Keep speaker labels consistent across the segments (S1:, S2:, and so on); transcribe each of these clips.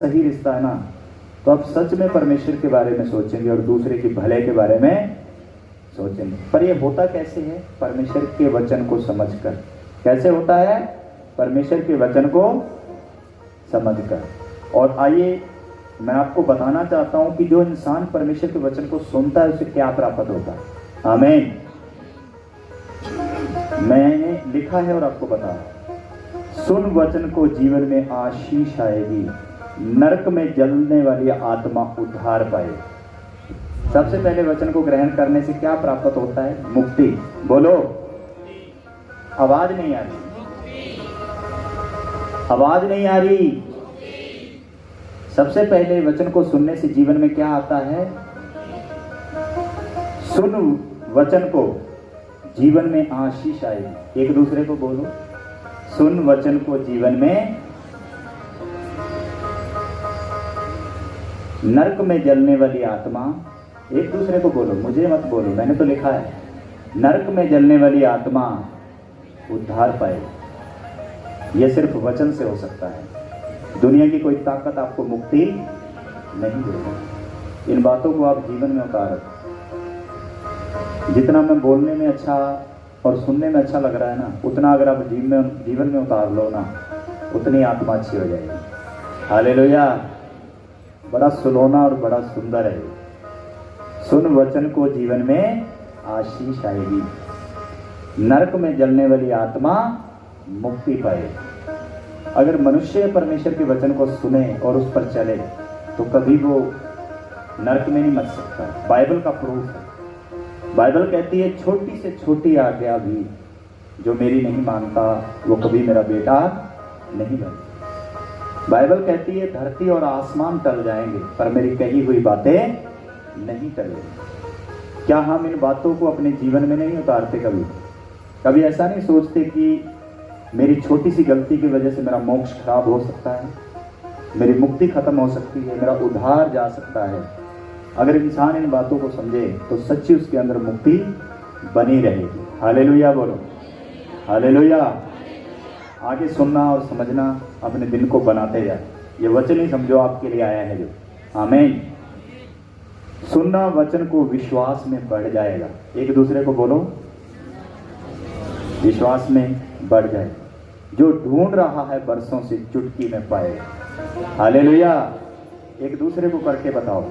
S1: सही रिश्ता है ना, तो आप सच में परमेश्वर के बारे में सोचेंगे और दूसरे के भले के बारे में सोचेंगे। पर ये होता कैसे है? परमेश्वर के वचन को समझकर। कैसे होता है? परमेश्वर के वचन को समझकर। और आइए मैं आपको बताना चाहता हूं कि जो इंसान परमेश्वर के वचन को सुनता है उसे क्या प्राप्त होता है। आमीन। मैंने लिखा है और आपको बता रहा हूं, सुन वचन को जीवन में आशीष आएगी, नरक में जलने वाली आत्मा उद्धार पाए। सबसे पहले वचन को ग्रहण करने से क्या प्राप्त होता है? मुक्ति। बोलो, आवाज नहीं आ रही, आवाज नहीं आ रही। सबसे पहले वचन को सुनने से जीवन में क्या आता है? सुन वचन को जीवन में आशीष आएगी। एक दूसरे को बोलो, सुन वचन को जीवन में, नरक में जलने वाली आत्मा। एक दूसरे को बोलो, मुझे मत बोलो, मैंने तो लिखा है, नरक में जलने वाली आत्मा उद्धार पाए। यह सिर्फ वचन से हो सकता है। दुनिया की कोई ताकत आपको मुक्ति नहीं देगी। इन बातों को आप जीवन में उतारो। जितना मैं बोलने में अच्छा और सुनने में अच्छा लग रहा है ना, उतना अगर आप जीवन में उतार लो ना, उतनी आत्मा अच्छी हो जाएगी। हालेलुया। बड़ा सुलोना और बड़ा सुंदर है। सुन वचन को जीवन में आशीष आएगी, नरक में जलने वाली आत्मा मुक्ति पाए। अगर मनुष्य परमेश्वर के वचन को सुने और उस पर चले तो कभी वो नरक में नहीं मच सकता। बाइबल का प्रूफ है। बाइबल कहती है, छोटी से छोटी आज्ञा भी जो मेरी नहीं मानता वो कभी मेरा बेटा नहीं बनता। बाइबल कहती है, धरती और आसमान टल जाएंगे पर मेरी कही हुई बातें नहीं टलेंगी। क्या हम इन बातों को अपने जीवन में नहीं उतारते? कभी ऐसा नहीं सोचते कि मेरी छोटी सी गलती की वजह से मेरा मोक्ष खराब हो सकता है, मेरी मुक्ति खत्म हो सकती है, मेरा उद्धार जा सकता है। अगर इंसान इन बातों को समझे तो सच्ची उसके अंदर मुक्ति बनी रहेगी। हालेलुया बोलो, हालेलुया। आगे सुनना और समझना अपने दिल को बनाते जाए। ये वचन ही समझो आपके लिए आया है जो। आमीन। सुनना वचन को विश्वास में बढ़ जाएगा। एक दूसरे को बोलो, विश्वास में बढ़ जाए। जो ढूंढ रहा है बरसों से चुटकी में पाएगा। हालेलुया। एक दूसरे को करके बताओ,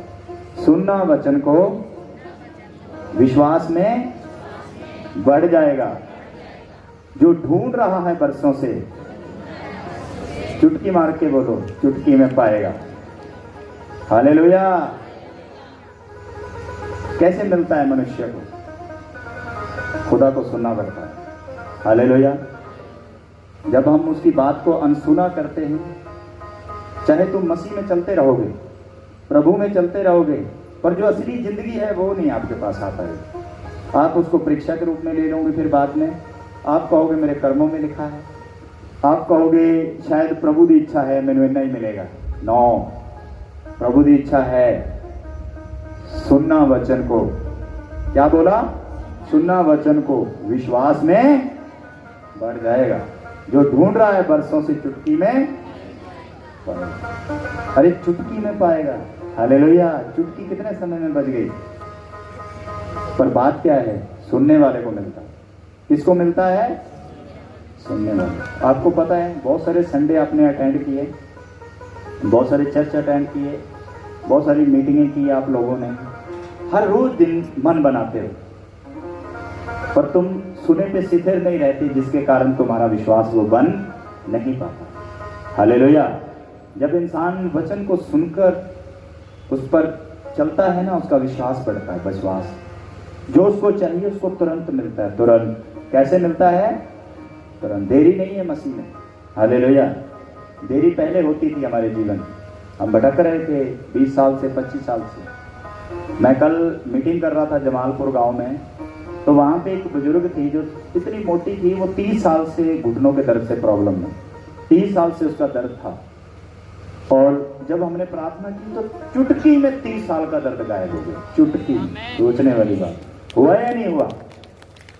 S1: सुनना वचन को विश्वास में बढ़ जाएगा। जो ढूंढ रहा है बरसों से, चुटकी मार के बोलो, चुटकी में पाएगा। हालेलुया। कैसे मिलता है मनुष्य को? खुदा को सुनना पड़ता है। हालेलुया। जब हम उसकी बात को अनसुना करते हैं, चाहे तुम मसीह में चलते रहोगे, प्रभु में चलते रहोगे, पर जो असली जिंदगी है वो नहीं आपके पास आता है। आप उसको परीक्षा के रूप में ले लोगे। फिर बाद में आप कहोगे मेरे कर्मों में लिखा है। आप कहोगे शायद प्रभु की इच्छा है, मैंने नहीं मिलेगा। नो, प्रभु की इच्छा है। सुनना वचन को, क्या बोला? सुनना वचन को विश्वास में बढ़ जाएगा। जो ढूंढ रहा है बरसों से चुटकी में पाएगा। अरे चुटकी में पाएगा। हालेलुया। चुटकी कितने समय में बच गई? पर बात क्या है? सुनने वाले को मिलता है। किसको मिलता है? सुनने वाले। आपको पता है, बहुत सारे संडे आपने अटेंड किए, बहुत सारे चर्च अटेंड किए, बहुत सारी मीटिंगें की आप लोगों ने। हर रोज दिन मन बनाते हो, पर तुम सुने पे स्थिर नहीं रहते, जिसके कारण तुम्हारा विश्वास वो बन नहीं पाता। हालेलुया। जब इंसान वचन को सुनकर उस पर चलता है ना, उसका विश्वास बढ़ता है। विश्वास जो उसको चाहिए उसको तुरंत मिलता है। तुरंत। कैसे मिलता है? तुरंत। देरी नहीं है मसीह में। हालेलुया। देरी पहले होती थी हमारे जीवन। हम भटक रहे थे 20 साल से, 25 साल से। मैं कल मीटिंग कर रहा था जमालपुर गांव में, तो वहां पे एक बुजुर्ग थी जो इतनी मोटी थी, वो 30 साल से घुटनों के दर्द से प्रॉब्लम में, 30 साल से उसका दर्द था। और जब हमने प्रार्थना की तो चुटकी में 30 साल का दर्द गायब हो गया। चुटकी। सोचने वाली बात। हुआ या नहीं हुआ?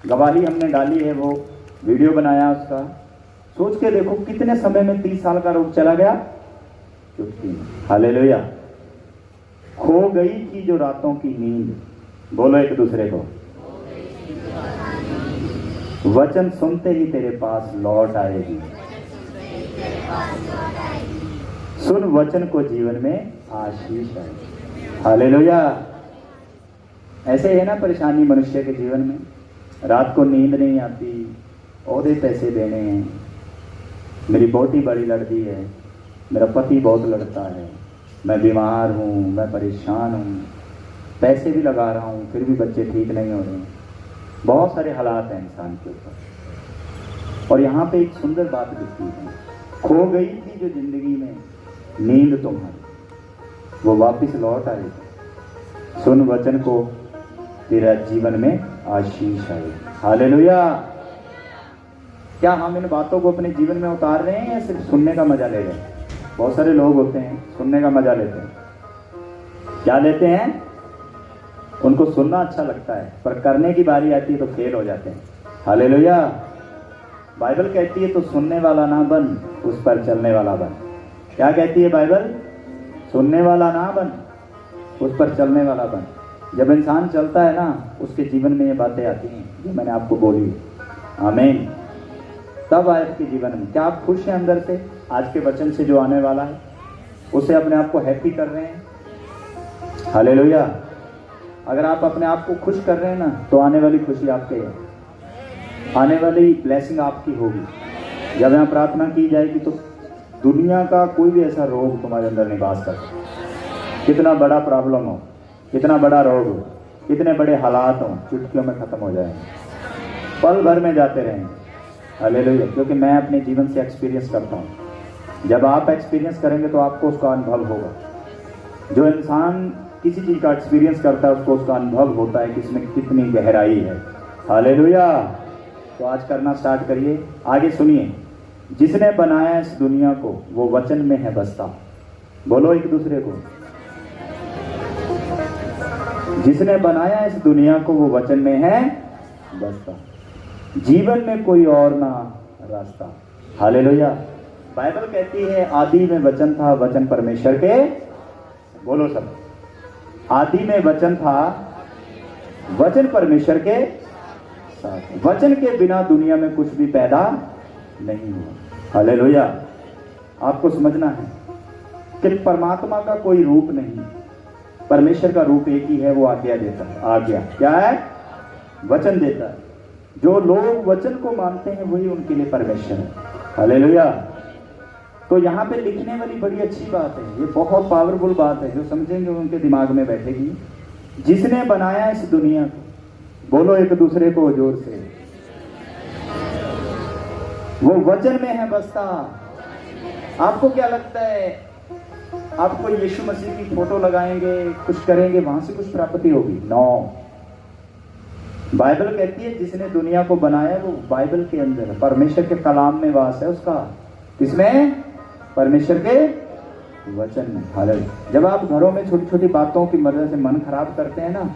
S1: गवाही हमने डाली है, वो वीडियो बनाया उसका। सोच के देखो कितने समय में 30 साल का रोग चला गया। चुटकी में। हालेलुया। खो गई थी जो रातों की नींद, बोलो एक दूसरे को, वचन सुनते ही तेरे पास लौट आएगी। सुन वचन को, जीवन में आशीष आएगी। हालेलुया। ऐसे है ना परेशानी मनुष्य के जीवन में, रात को नींद नहीं आती, ओहदे पैसे देने हैं, मेरी बोटी बड़ी लड़ती है, मेरा पति बहुत लड़ता है, मैं बीमार हूँ, मैं परेशान हूँ, पैसे भी लगा रहा हूँ फिर भी बच्चे ठीक नहीं हो रहे। बहुत सारे हालात हैं इंसान के ऊपर। और यहाँ पे एक सुंदर बात लिखी है, खो गई थी जो जिंदगी में नींद तुम्हारी, वो वापस लौट आएगी। सुन वचन को, तेरा जीवन में आशीष आएगी। हालेलुया। क्या हम इन बातों को अपने जीवन में उतार रहे हैं या सिर्फ सुनने का मजा ले रहे हैं? बहुत सारे लोग होते हैं सुनने का मजा लेते हैं। क्या लेते हैं? उनको सुनना अच्छा लगता है, पर करने की बारी आती है तो फेल हो जाते हैं। हालेलुया। बाइबल कहती है तो सुनने वाला ना बन, उस पर चलने वाला बन। क्या कहती है बाइबल? सुनने वाला ना बन, उस पर चलने वाला बन। जब इंसान चलता है ना, उसके जीवन में ये बातें आती हैं जो मैंने आपको बोली। आमीन। तब आए आपके जीवन में। क्या आप खुश हैं अंदर से आज के वचन से जो आने वाला है? उसे अपने आप को हैप्पी कर रहे हैं? हालेलुया। अगर आप अपने आप को खुश कर रहे हैं ना, तो आने वाली खुशी आपके है, आने वाली ब्लेसिंग आपकी होगी। जब यहाँ प्रार्थना की जाएगी तो दुनिया का कोई भी ऐसा रोग तुम्हारे अंदर नहीं बास सकता। कितना बड़ा प्रॉब्लम हो, कितना बड़ा रोग हो, कितने बड़े हालात हो, चुटकियों में खत्म हो जाएंगे, पल भर में जाते रहेंगे। हालेलुया। क्योंकि मैं अपने जीवन से एक्सपीरियंस करता हूँ। जब आप एक्सपीरियंस करेंगे तो आपको उसका अनुभव होगा। जो इंसान किसी चीज़ का एक्सपीरियंस करता है उसको उसका अनुभव होता है कि इसमें कितनी गहराई है। हालेलुया। तो आज करना स्टार्ट करिए। आगे सुनिए, जिसने बनाया इस दुनिया को वो वचन में है बसता। बोलो एक दूसरे को, जिसने बनाया इस दुनिया को वो वचन में है बसता, जीवन में कोई और ना रास्ता। हालेलुया। बाइबल कहती है आदि में वचन था, वचन परमेश्वर के, बोलो सब, आदि में वचन था, वचन परमेश्वर के साथ, वचन के बिना दुनिया में कुछ भी पैदा नहीं हुआ। हालेलुया। आपको समझना है कि परमात्मा का कोई रूप नहीं, परमेश्वर का रूप एक ही है, वो आज्ञा देता है। आज्ञा क्या है? वचन देता है। जो लोग वचन को मानते हैं वही उनके लिए परमेश्वर है। हालेलुया। तो यहाँ पे लिखने वाली बड़ी अच्छी बात है, ये बहुत पावरफुल बात है, जो समझेंगे उनके दिमाग में बैठेगी। जिसने बनाया इस दुनिया को, बोलो एक दूसरे को जोर से, वो वचन में है बसता। आपको क्या लगता है, आपको यीशु मसीह की फोटो लगाएंगे, कुछ करेंगे, वहां से कुछ प्राप्ति होगी? नो। बाइबल कहती है जिसने दुनिया को बनाया वो बाइबल के अंदर है, परमेश्वर के कलाम में वास है उसका। किसमें? परमेश्वर के वचन में। हालेलुया। जब आप घरों में छोटी छोटी बातों की वजह से मन खराब करते हैं ना,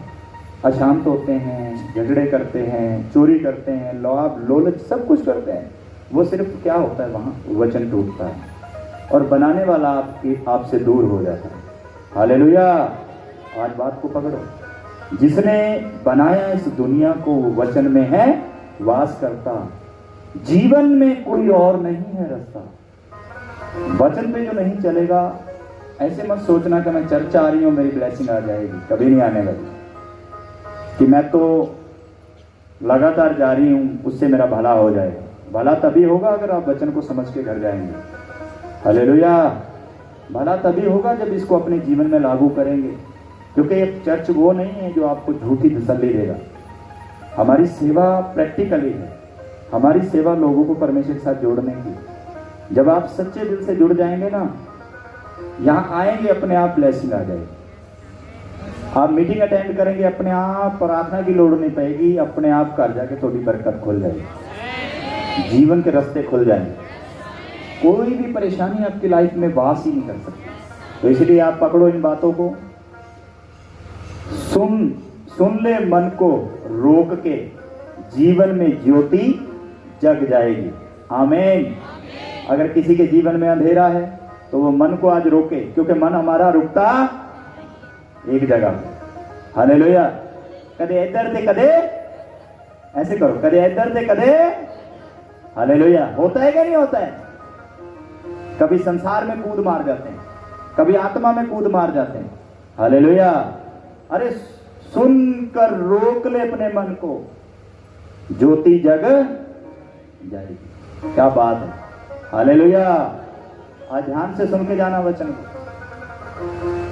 S1: अशांत होते हैं, झगड़े करते हैं, चोरी करते हैं, लोलच सब कुछ करते हैं, वो सिर्फ क्या होता है, वहां वचन टूटता है और बनाने वाला आपसे दूर हो जाता है। हालेलुया। आज बात को पकड़ो। जिसने बनाया इस दुनिया को वो वचन में है वास करता, जीवन में कोई और नहीं है रास्ता। वचन पे जो नहीं चलेगा, ऐसे मत सोचना कि मैं चर्च आ रही हूं मेरी ब्लेसिंग आ जाएगी, कभी नहीं आने वाली। कि मैं तो लगातार जा रही हूं उससे मेरा भला हो जाएगा। भला तभी होगा अगर आप वचन को समझ के घर जाएंगे। हालेलुया। भला तभी होगा जब इसको अपने जीवन में लागू करेंगे। क्योंकि ये चर्च वो नहीं है जो आपको झूठी तसल्ली देगा। हमारी सेवा प्रैक्टिकली है, हमारी सेवा लोगों को परमेश्वर के साथ जोड़ने की। जब आप सच्चे दिल से जुड़ जाएंगे ना, यहाँ आएंगे अपने आप ब्लेसिंग आ जाएगी। आप मीटिंग अटेंड करेंगे अपने आप, प्रार्थना की लोड़ नहीं पड़ेगी, अपने आप घर जाके थोड़ी बरकत खुल जाएगी, जीवन के रास्ते खुल जाएंगे। कोई भी परेशानी आपकी लाइफ में वास ही नहीं कर सकती। तो इसलिए आप पकड़ो इन बातों को, सुन ले मन को रोक के, जीवन में ज्योति जग जाएगी। आमीन। अगर किसी के जीवन में अंधेरा है, तो वो मन को आज रोके, क्योंकि मन हमारा रुकता एक जगह। हालेलुया। कदे इधर थे कदे ऐसे करो, कदे इधर थे कदे। हालेलुया। होता है क्या नहीं होता है? कभी संसार में कूद मार जाते हैं, कभी आत्मा में कूद मार जाते हैं। हालेलुया। अरे सुनकर रोक ले अपने मन को, ज्योति जग जाएगी। क्या बात है। हालेलुया। आज ध्यान से सुन के जाना वचन।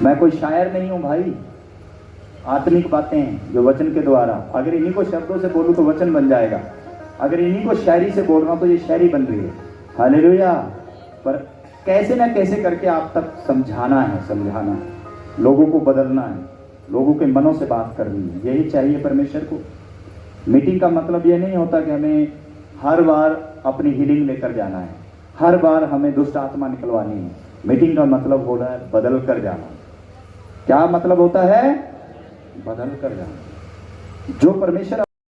S1: मैं कोई शायर नहीं हूं भाई, आत्मिक बातें हैं जो वचन के द्वारा, अगर इन्हीं को शब्दों से बोलूं तो वचन बन जाएगा, अगर इन्हीं को शायरी से बोल रहा हूं तो ये शायरी बन रही है। हालेलुया। पर कैसे ना कैसे करके आप तक समझाना है, समझाना है, लोगों को बदलना है, लोगों के मनों से बात करनी है। यही चाहिए परमेश्वर को। मीटिंग का मतलब ये नहीं होता कि हमें हर बार अपनी हीलिंग लेकर जाना है, हर बार हमें दुष्ट आत्मा निकलवानी है। मीटिंग का मतलब हो रहा है बदल कर जाना। क्या मतलब होता है? बदल कर जाना। जो परमेश्वर